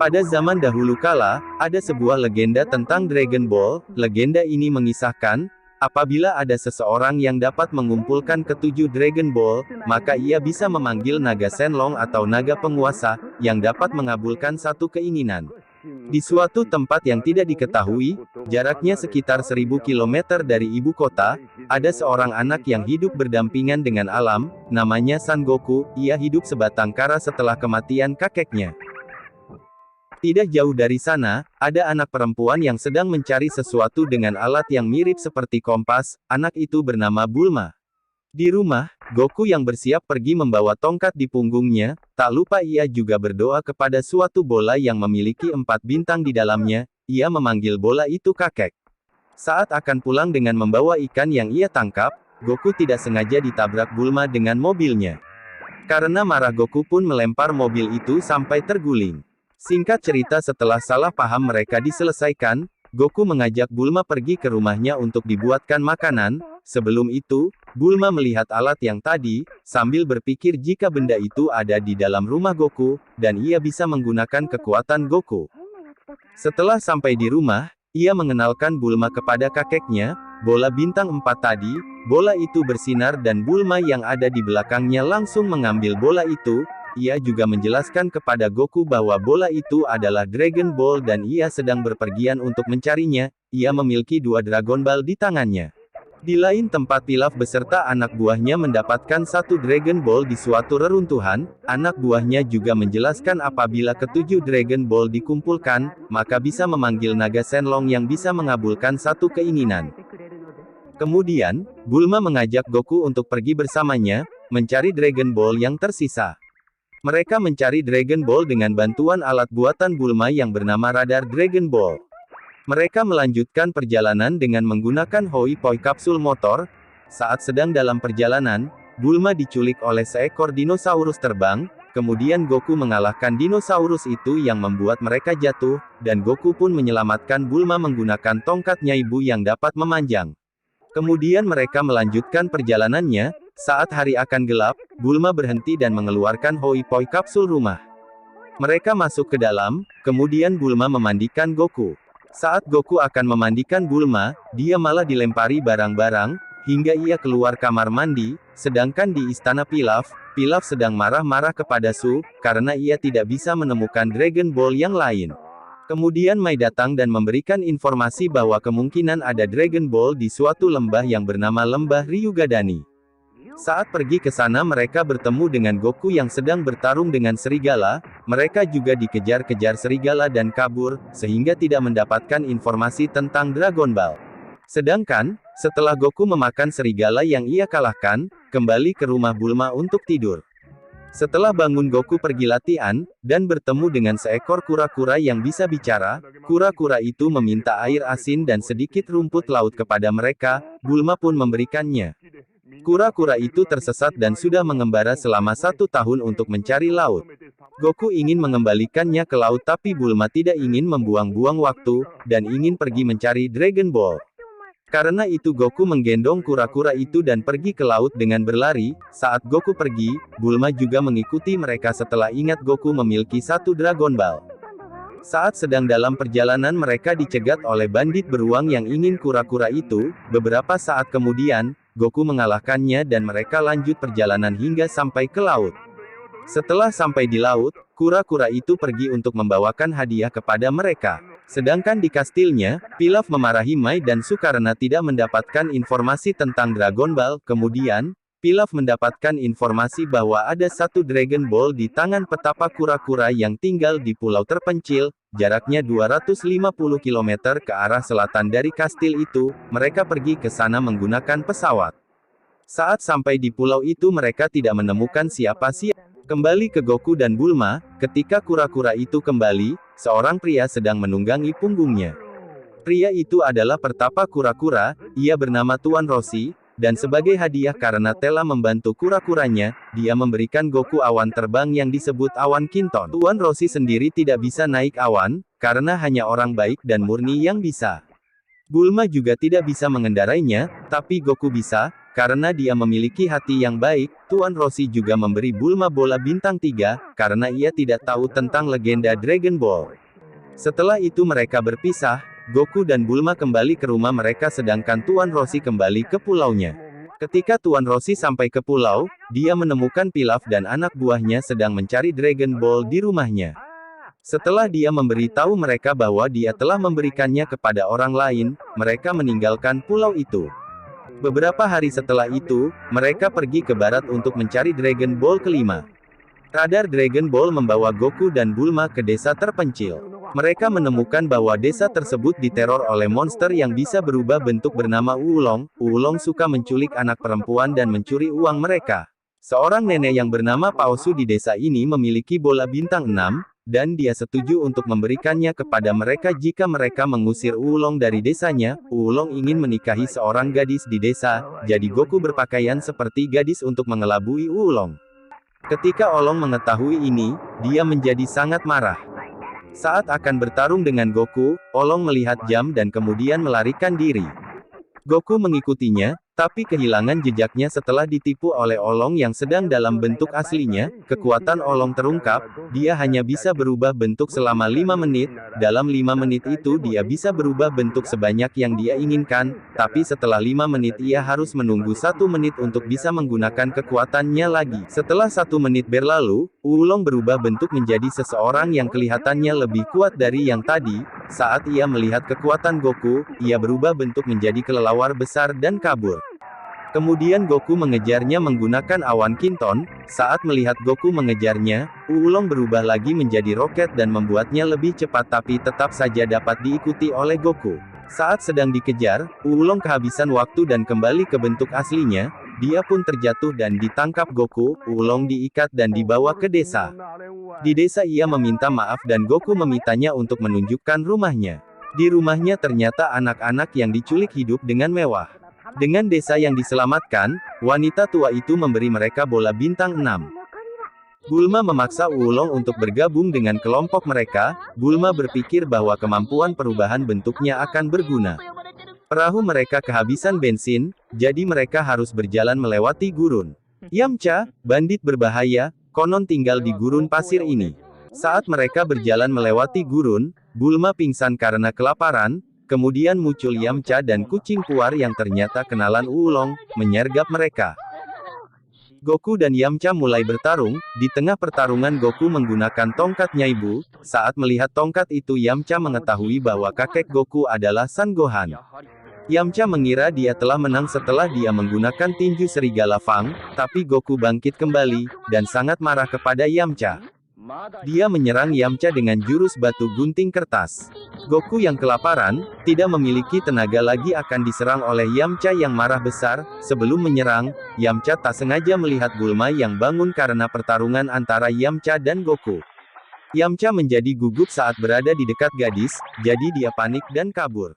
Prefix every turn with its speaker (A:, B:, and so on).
A: Pada zaman dahulu kala, ada sebuah legenda tentang Dragon Ball. Legenda ini mengisahkan, apabila ada seseorang yang dapat mengumpulkan ketujuh Dragon Ball, maka ia bisa memanggil naga Shenlong atau naga penguasa, yang dapat mengabulkan satu keinginan. Di suatu tempat yang tidak diketahui, jaraknya sekitar 1000 km dari ibu kota, ada seorang anak yang hidup berdampingan dengan alam, namanya Son Goku. Ia hidup sebatang kara setelah kematian kakeknya. Tidak jauh dari sana, ada anak perempuan yang sedang mencari sesuatu dengan alat yang mirip seperti kompas. Anak itu bernama Bulma. Di rumah, Goku yang bersiap pergi membawa tongkat di punggungnya, tak lupa ia juga berdoa kepada suatu bola yang memiliki 4 bintang di dalamnya. Ia memanggil bola itu kakek. Saat akan pulang dengan membawa ikan yang ia tangkap, Goku tidak sengaja ditabrak Bulma dengan mobilnya. Karena marah, Goku pun melempar mobil itu sampai terguling. Singkat cerita, setelah salah paham mereka diselesaikan, Goku mengajak Bulma pergi ke rumahnya untuk dibuatkan makanan. Sebelum itu, Bulma melihat alat yang tadi, sambil berpikir jika benda itu ada di dalam rumah Goku, dan ia bisa menggunakan kekuatan Goku. Setelah sampai di rumah, ia mengenalkan Bulma kepada kakeknya. Bola bintang 4 tadi, bola itu bersinar dan Bulma yang ada di belakangnya langsung mengambil bola itu. Ia juga menjelaskan kepada Goku bahwa bola itu adalah Dragon Ball dan ia sedang berpergian untuk mencarinya. Ia memiliki 2 Dragon Ball di tangannya. Di lain tempat, Pilaf beserta anak buahnya mendapatkan 1 Dragon Ball di suatu reruntuhan. Anak buahnya juga menjelaskan apabila ketujuh Dragon Ball dikumpulkan, maka bisa memanggil naga Shenlong yang bisa mengabulkan satu keinginan. Kemudian, Bulma mengajak Goku untuk pergi bersamanya, mencari Dragon Ball yang tersisa. Mereka mencari Dragon Ball dengan bantuan alat buatan Bulma yang bernama radar Dragon Ball. Mereka melanjutkan perjalanan dengan menggunakan Hoi Poi kapsul motor. Saat sedang dalam perjalanan, Bulma diculik oleh seekor dinosaurus terbang. Kemudian Goku mengalahkan dinosaurus itu yang membuat mereka jatuh, dan Goku pun menyelamatkan Bulma menggunakan tongkatnya ibu yang dapat memanjang. Kemudian mereka melanjutkan perjalanannya. Saat hari akan gelap, Bulma berhenti dan mengeluarkan Hoi Poi kapsul rumah. Mereka masuk ke dalam, kemudian Bulma memandikan Goku. Saat Goku akan memandikan Bulma, dia malah dilempari barang-barang, hingga ia keluar kamar mandi. Sedangkan di istana Pilaf, Pilaf sedang marah-marah kepada Su, karena ia tidak bisa menemukan Dragon Ball yang lain. Kemudian Mai datang dan memberikan informasi bahwa kemungkinan ada Dragon Ball di suatu lembah yang bernama Lembah Ryugadani. Saat pergi ke sana mereka bertemu dengan Goku yang sedang bertarung dengan serigala. Mereka juga dikejar-kejar serigala dan kabur, sehingga tidak mendapatkan informasi tentang Dragon Ball. Sedangkan, setelah Goku memakan serigala yang ia kalahkan, kembali ke rumah Bulma untuk tidur. Setelah bangun, Goku pergi latihan, dan bertemu dengan seekor kura-kura yang bisa bicara. Kura-kura itu meminta air asin dan sedikit rumput laut kepada mereka. Bulma pun memberikannya. Kura-kura itu tersesat dan sudah mengembara selama 1 tahun untuk mencari laut. Goku ingin mengembalikannya ke laut, tapi Bulma tidak ingin membuang-buang waktu, dan ingin pergi mencari Dragon Ball. Karena itu Goku menggendong kura-kura itu dan pergi ke laut dengan berlari. Saat Goku pergi, Bulma juga mengikuti mereka setelah ingat Goku memiliki 1 Dragon Ball. Saat sedang dalam perjalanan mereka dicegat oleh bandit beruang yang ingin kura-kura itu. Beberapa saat kemudian, Goku mengalahkannya dan mereka lanjut perjalanan hingga sampai ke laut. Setelah sampai di laut, kura-kura itu pergi untuk membawakan hadiah kepada mereka. Sedangkan di kastilnya, Pilaf memarahi Mai dan Su karena tidak mendapatkan informasi tentang Dragon Ball. Kemudian, Pilaf mendapatkan informasi bahwa ada 1 Dragon Ball di tangan petapa kura-kura yang tinggal di pulau terpencil, jaraknya 250 km ke arah selatan dari kastil itu. Mereka pergi ke sana menggunakan pesawat. Saat sampai di pulau itu mereka tidak menemukan siapa-siapa. Kembali ke Goku dan Bulma, ketika kura-kura itu kembali, seorang pria sedang menunggangi punggungnya. Pria itu adalah pertapa kura-kura, ia bernama Tuan Roshi. Dan sebagai hadiah karena telah membantu kura-kuranya, dia memberikan Goku awan terbang yang disebut awan Kinton. Tuan Roshi sendiri tidak bisa naik awan, karena hanya orang baik dan murni yang bisa. Bulma juga tidak bisa mengendarainya, tapi Goku bisa, karena dia memiliki hati yang baik. Tuan Roshi juga memberi Bulma bola bintang 3, karena ia tidak tahu tentang legenda Dragon Ball. Setelah itu mereka berpisah, Goku dan Bulma kembali ke rumah mereka sedangkan Tuan Roshi kembali ke pulaunya. Ketika Tuan Roshi sampai ke pulau, dia menemukan Pilaf dan anak buahnya sedang mencari Dragon Ball di rumahnya. Setelah dia memberitahu mereka bahwa dia telah memberikannya kepada orang lain, mereka meninggalkan pulau itu. Beberapa hari setelah itu, mereka pergi ke barat untuk mencari Dragon Ball kelima. Radar Dragon Ball membawa Goku dan Bulma ke desa terpencil. Mereka menemukan bahwa desa tersebut diteror oleh monster yang bisa berubah bentuk bernama Oolong. Oolong suka menculik anak perempuan dan mencuri uang mereka. Seorang nenek yang bernama Paosu di desa ini memiliki bola bintang 6, dan dia setuju untuk memberikannya kepada mereka jika mereka mengusir Oolong dari desanya. Oolong ingin menikahi seorang gadis di desa, jadi Goku berpakaian seperti gadis untuk mengelabui Oolong. Ketika Oolong mengetahui ini, dia menjadi sangat marah. Saat akan bertarung dengan Goku, Oolong melihat jam dan kemudian melarikan diri. Goku mengikutinya, tapi kehilangan jejaknya setelah ditipu oleh Oolong yang sedang dalam bentuk aslinya. Kekuatan Oolong terungkap, dia hanya bisa berubah bentuk selama 5 menit, dalam 5 menit itu dia bisa berubah bentuk sebanyak yang dia inginkan, tapi setelah 5 menit ia harus menunggu 1 menit untuk bisa menggunakan kekuatannya lagi. Setelah 1 menit berlalu, Oolong berubah bentuk menjadi seseorang yang kelihatannya lebih kuat dari yang tadi. Saat ia melihat kekuatan Goku, ia berubah bentuk menjadi kelelawar besar dan kabur. Kemudian Goku mengejarnya menggunakan awan Kinton. Saat melihat Goku mengejarnya, Oolong berubah lagi menjadi roket dan membuatnya lebih cepat tapi tetap saja dapat diikuti oleh Goku. Saat sedang dikejar, Oolong kehabisan waktu dan kembali ke bentuk aslinya. Dia pun terjatuh dan ditangkap Goku. Oolong diikat dan dibawa ke desa. Di desa ia meminta maaf dan Goku memintanya untuk menunjukkan rumahnya. Di rumahnya ternyata anak-anak yang diculik hidup dengan mewah. Dengan desa yang diselamatkan, wanita tua itu memberi mereka bola bintang 6. Bulma memaksa Oolong untuk bergabung dengan kelompok mereka. Bulma berpikir bahwa kemampuan perubahan bentuknya akan berguna. Perahu mereka kehabisan bensin, jadi mereka harus berjalan melewati gurun. Yamcha, bandit berbahaya, konon tinggal di gurun pasir ini. Saat mereka berjalan melewati gurun, Bulma pingsan karena kelaparan. Kemudian muncul Yamcha dan kucing puar yang ternyata kenalan Oolong, menyergap mereka. Goku dan Yamcha mulai bertarung. Di tengah pertarungan Goku menggunakan tongkat Nyaibu. Saat melihat tongkat itu Yamcha mengetahui bahwa kakek Goku adalah Son Gohan. Yamcha mengira dia telah menang setelah dia menggunakan tinju serigala Fang, tapi Goku bangkit kembali, dan sangat marah kepada Yamcha. Dia menyerang Yamcha dengan jurus batu gunting kertas. Goku yang kelaparan, tidak memiliki tenaga lagi akan diserang oleh Yamcha yang marah besar. Sebelum menyerang, Yamcha tak sengaja melihat Bulma yang bangun karena pertarungan antara Yamcha dan Goku. Yamcha menjadi gugup saat berada di dekat gadis, jadi dia panik dan kabur.